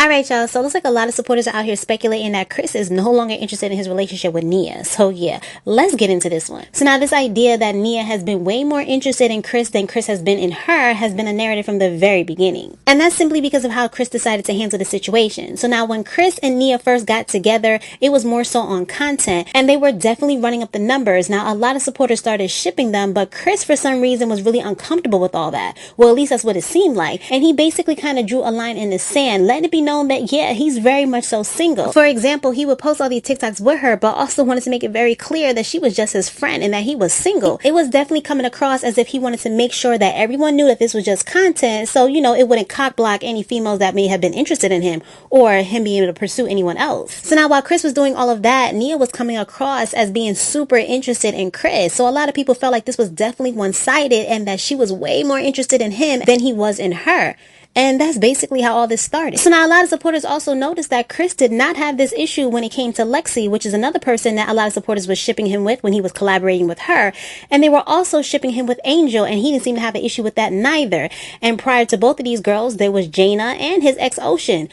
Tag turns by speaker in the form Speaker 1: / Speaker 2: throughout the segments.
Speaker 1: Alright, y'all, so it looks like a lot of supporters are out here speculating that Chris is no longer interested in his relationship with Nia. So yeah, let's get into this one. So now this idea that Nia has been way more interested in Chris than Chris has been in her has been a narrative from the very beginning. And that's simply because of how Chris decided to handle the situation. So now when Chris and Nia first got together, it was more so on content, and they were definitely running up the numbers. Now a lot of supporters started shipping them, but Chris for some reason was really uncomfortable with all that. Well, at least that's what it seemed like. And he basically kind of drew a line in the sand, letting it be known that yeah, he's very much so single. For example, he would post all these TikToks with her, but also wanted to make it very clear that she was just his friend and that he was single. It was definitely coming across as if he wanted to make sure that everyone knew that this was just content, so you know, it wouldn't cock block any females that may have been interested in him or him being able to pursue anyone else. So now while Chris was doing all of that, Nia was coming across as being super interested in Chris. So a lot of people felt like this was definitely one-sided and that she was way more interested in him than he was in her. And that's basically how all this started. So now a lot of supporters also noticed that Chris did not have this issue when it came to Lexi, which is another person that a lot of supporters was shipping him with when he was collaborating with her. And they were also shipping him with Angel, and he didn't seem to have an issue with that neither. And prior to both of these girls, there was Jaina and his ex Ocean.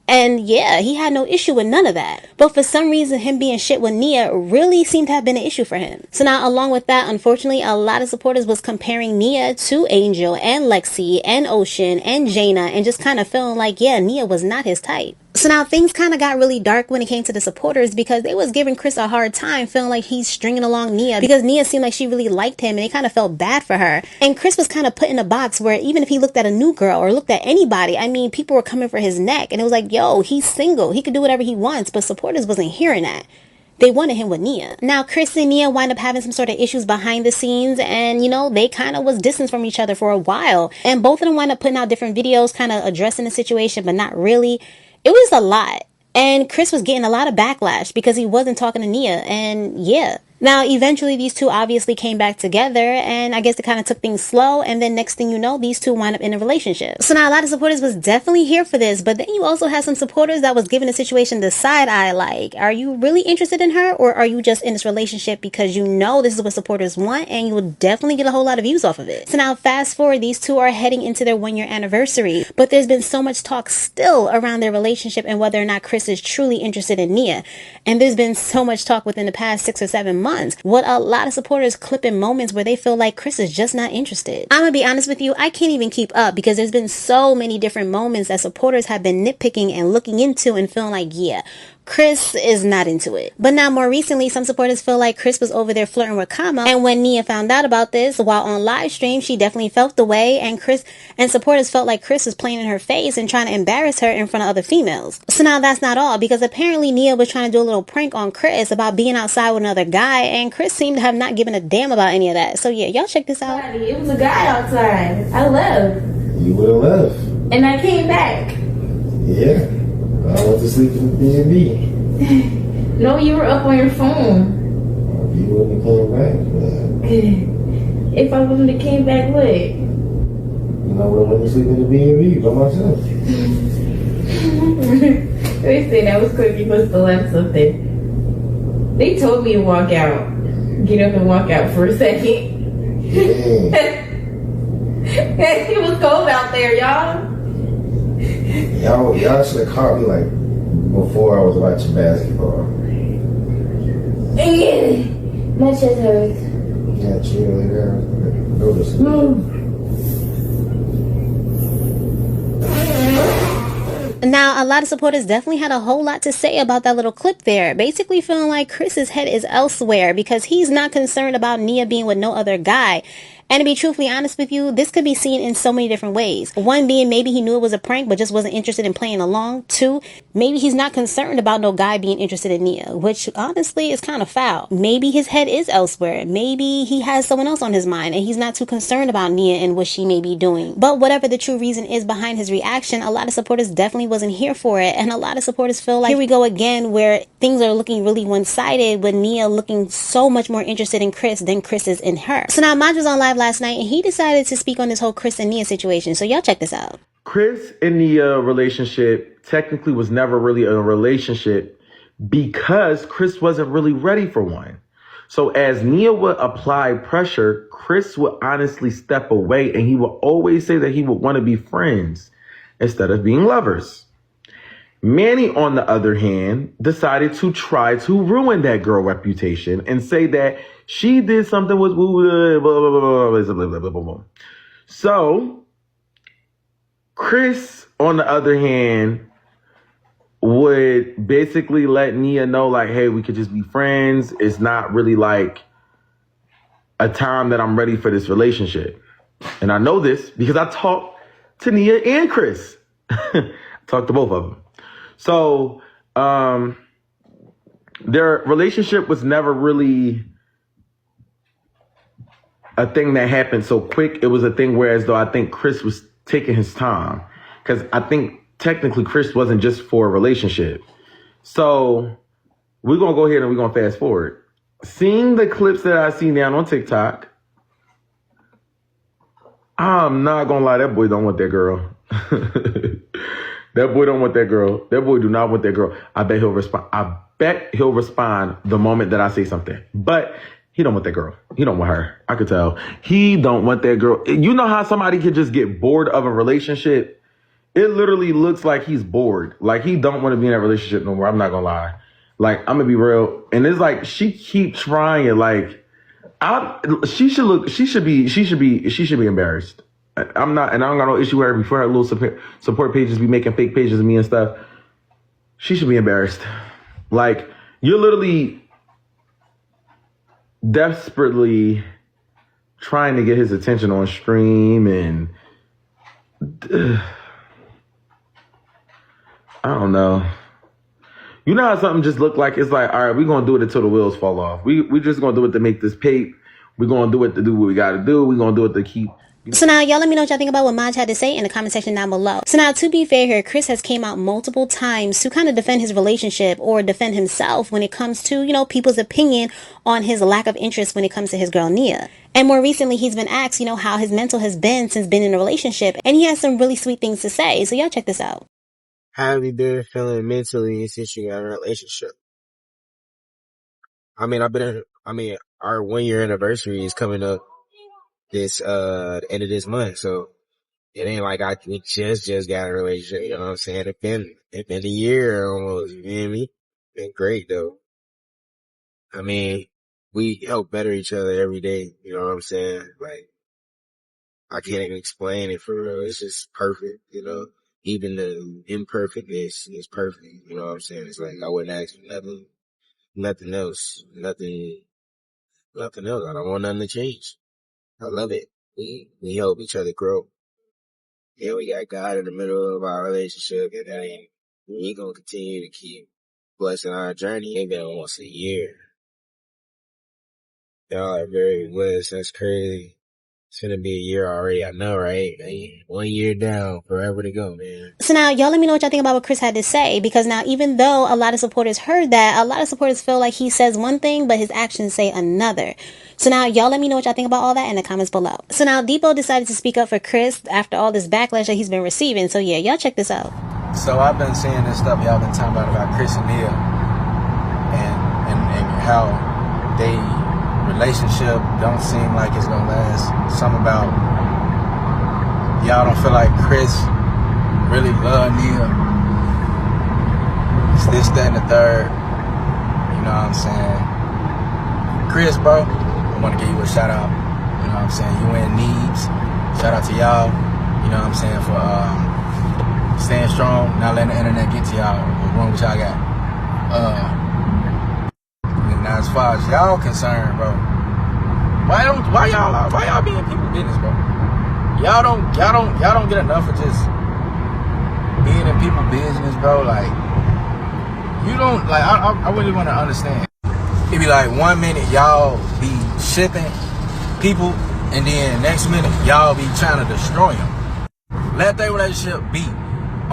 Speaker 1: And yeah, he had no issue with none of that. But for some reason, him being shit with Nia really seemed to have been an issue for him. So now along with that, unfortunately, a lot of supporters was comparing Nia to Angel and Lexi and Ocean and Jaina and just kind of feeling like, yeah, Nia was not his type. So now things kind of got really dark when it came to the supporters because they was giving Chris a hard time, feeling like he's stringing along Nia because Nia seemed like she really liked him and they kind of felt bad for her. And Chris was kind of put in a box where even if he looked at a new girl or looked at anybody, I mean, people were coming for his neck. And it was like, yo, he's single. He could do whatever he wants, but supporters wasn't hearing that. They wanted him with Nia. Now, Chris and Nia wind up having some sort of issues behind the scenes, and, you know, they kind of was distanced from each other for a while. And both of them wind up putting out different videos, kind of addressing the situation, but not really. It was a lot. And Chris was getting a lot of backlash because he wasn't talking to Nia, and yeah. Now, eventually, these two obviously came back together, and I guess they kind of took things slow, and then next thing you know, these two wind up in a relationship. So now, a lot of supporters was definitely here for this, but then you also had some supporters that was giving the situation the side eye, like, are you really interested in her, or are you just in this relationship because you know this is what supporters want, and you will definitely get a whole lot of views off of it? So now, fast forward, these two are heading into their 1-year anniversary, but there's been so much talk still around their relationship and whether or not Chris is truly interested in Nia, and there's been so much talk within the past 6 or 7 months. What a lot of supporters clip in moments where they feel like Chris is just not interested. I'm gonna be honest with you, I can't even keep up because there's been so many different moments that supporters have been nitpicking and looking into and feeling like, yeah, Chris is not into it. But now more recently, some supporters feel like Chris was over there flirting with Kama, and when Nia found out about this while on live stream, she definitely felt the way, and supporters felt like Chris was playing in her face and trying to embarrass her in front of other females. So now that's not all, because apparently Nia was trying to do a little prank on Chris about being outside with another guy, and Chris seemed to have not given a damn about any of that. So yeah, y'all check this out.
Speaker 2: It was a guy outside. I left.
Speaker 3: You would have left.
Speaker 2: And I came back.
Speaker 3: Yeah. I went to sleep in the B&B.
Speaker 2: No, you were up on your phone.
Speaker 3: You wouldn't have came back.
Speaker 2: If I wouldn't have came back, what?
Speaker 3: You know, I went to sleep in the B&B by myself.
Speaker 2: They said that was quick. You must have left something. They told me to walk out. Get up and walk out for a second.
Speaker 3: Yeah.
Speaker 2: It was cold out there, y'all.
Speaker 3: Y'all should have caught me like before I was watching basketball.
Speaker 2: My chest hurts.
Speaker 3: Yeah, cheerleader. Go to sleep.
Speaker 1: Now, a lot of supporters definitely had a whole lot to say about that little clip there, basically feeling like Chris's head is elsewhere because he's not concerned about Nia being with no other guy. And to be truthfully honest with you, this could be seen in so many different ways. One being maybe he knew it was a prank but just wasn't interested in playing along. 2, maybe he's not concerned about no guy being interested in Nia, which honestly is kind of foul. Maybe his head is elsewhere. Maybe he has someone else on his mind and he's not too concerned about Nia and what she may be doing. But whatever the true reason is behind his reaction, a lot of supporters definitely wasn't here for it. And a lot of supporters feel like here we go again where things are looking really one-sided with Nia looking so much more interested in Chris than Chris is in her. So now Maj was on live last night and he decided to speak on this whole Chris and Nia situation. So y'all check this out.
Speaker 4: Chris and Nia relationship technically was never really a relationship because Chris wasn't really ready for one. So as Nia would apply pressure, Chris would honestly step away and he would always say that he would want to be friends instead of being lovers. Manny, on the other hand, decided to try to ruin that girl reputation and say that she did something with blah, blah, blah, blah. So Chris, on the other hand, would basically let Nia know, like, hey, we could just be friends. It's not really like a time that I'm ready for this relationship. And I know this because I talked to Nia and Chris. Talked to both of them. So their relationship was never really a thing that happened so quick. It was a thing whereas though I think Chris was taking his time. Because I think technically Chris wasn't just for a relationship. So we're going to go ahead and we're going to fast forward. Seeing the clips that I see now on TikTok, I'm not going to lie, that boy don't want that girl. That boy don't want that girl. That boy do not want that girl. I bet he'll respond the moment that I say something. But he don't want that girl. He don't want her. I could tell. He don't want that girl. You know how somebody could just get bored of a relationship? It literally looks like he's bored. Like he don't want to be in that relationship no more. I'm not gonna lie. Like I'm gonna be real. And it's like she keep trying. Like she should be embarrassed. I'm not, and I don't got no issue with her before her little support pages be making fake pages of me and stuff. She should be embarrassed. Like, you're literally desperately trying to get his attention on stream and I don't know. You know how something just look like? It's like, all right, we're going to do it until the wheels fall off. We just going to do it to make this pape. We're going to do it to do what we got to do. We're going to do it to keep.
Speaker 1: So now y'all let me know what y'all think about what Maj had to say in the comment section down below. So now to be fair here, Chris has came out multiple times to kind of defend his relationship or defend himself when it comes to, you know, people's opinion on his lack of interest when it comes to his girl Nia. And more recently, he's been asked, you know, how his mental has been since being in a relationship. And he has some really sweet things to say. So y'all check this out.
Speaker 5: How have you been feeling mentally since you got in a relationship? Our 1-year anniversary is coming up this end of this month, so it ain't like we just got in a relationship, you know what I'm saying? It's been a year almost, you feel me? Been great though. I mean, we help better each other every day, you know what I'm saying? Like, I can't even explain it for real. It's just perfect, you know? Even the imperfectness is perfect, you know what I'm saying? It's like, I wouldn't ask for nothing else. Nothing else. I don't want nothing to change. I love it. We help each other grow. Yeah, we got God in the middle of our relationship, and we gonna continue to keep blessing our journey. It's been almost a year. Y'all are very blessed. That's crazy. It's gonna be a year already. I know, right? 1 year down, forever to go, man.
Speaker 1: So now y'all let me know what y'all think about what Chris had to say, because now even though a lot of supporters heard that, a lot of supporters feel like he says one thing but his actions say another. So now y'all let me know what y'all think about all that in the comments below. So now Depot decided to speak up for Chris after all this backlash that he's been receiving. So yeah, y'all check this out.
Speaker 6: So I've been seeing this stuff y'all been talking about Chris and Nia and how they relationship don't seem like it's gonna last. Something about y'all don't feel like Chris really love Nia. It's this, that, and the third. You know what I'm saying? Chris, bro, I want to give you a shout out. You know what I'm saying? You and Neebs. Shout out to y'all. You know what I'm saying? For staying strong, not letting the internet get to y'all. What's wrong with y'all got? Now as far as y'all concerned, bro, why y'all be in people's business, bro? Y'all don't get enough of just being in people's business, bro. Like, you don't, like, I really want to understand. It be like 1 minute y'all be shipping people, and then next minute y'all be trying to destroy them. Let that relationship be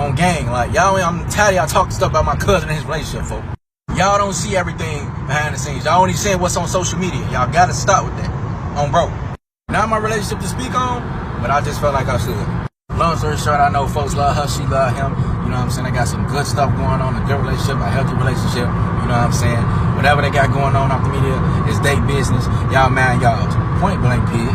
Speaker 6: on gang. Like, I'm tired of y'all talking stuff about my cousin and his relationship, folks. Y'all don't see everything behind the scenes. Y'all only see what's on social media. Y'all gotta stop with that. On bro. Not my relationship to speak on, but I just felt like I should. Long story short, I know folks love her, she love him. You know what I'm saying? They got some good stuff going on, a good relationship, a healthy relationship. You know what I'm saying? Whatever they got going on off the media is their business. Y'all mind y'all's. Point blank, pig.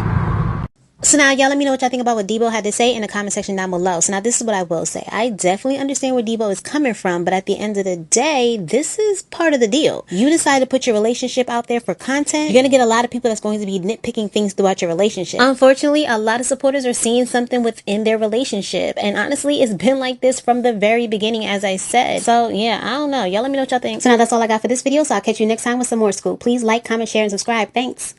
Speaker 1: So now y'all let me know what y'all think about what Debo had to say in the comment section down below. So now this is what I will say. I definitely understand where Debo is coming from, but at the end of the day, this is part of the deal. You decide to put your relationship out there for content, you're going to get a lot of people that's going to be nitpicking things throughout your relationship. Unfortunately, a lot of supporters are seeing something within their relationship, and honestly, it's been like this from the very beginning, as I said. So yeah, I don't know. Y'all let me know what y'all think. So now that's all I got for this video, so I'll catch you next time with some more scoop. Please like, comment, share, and subscribe. Thanks.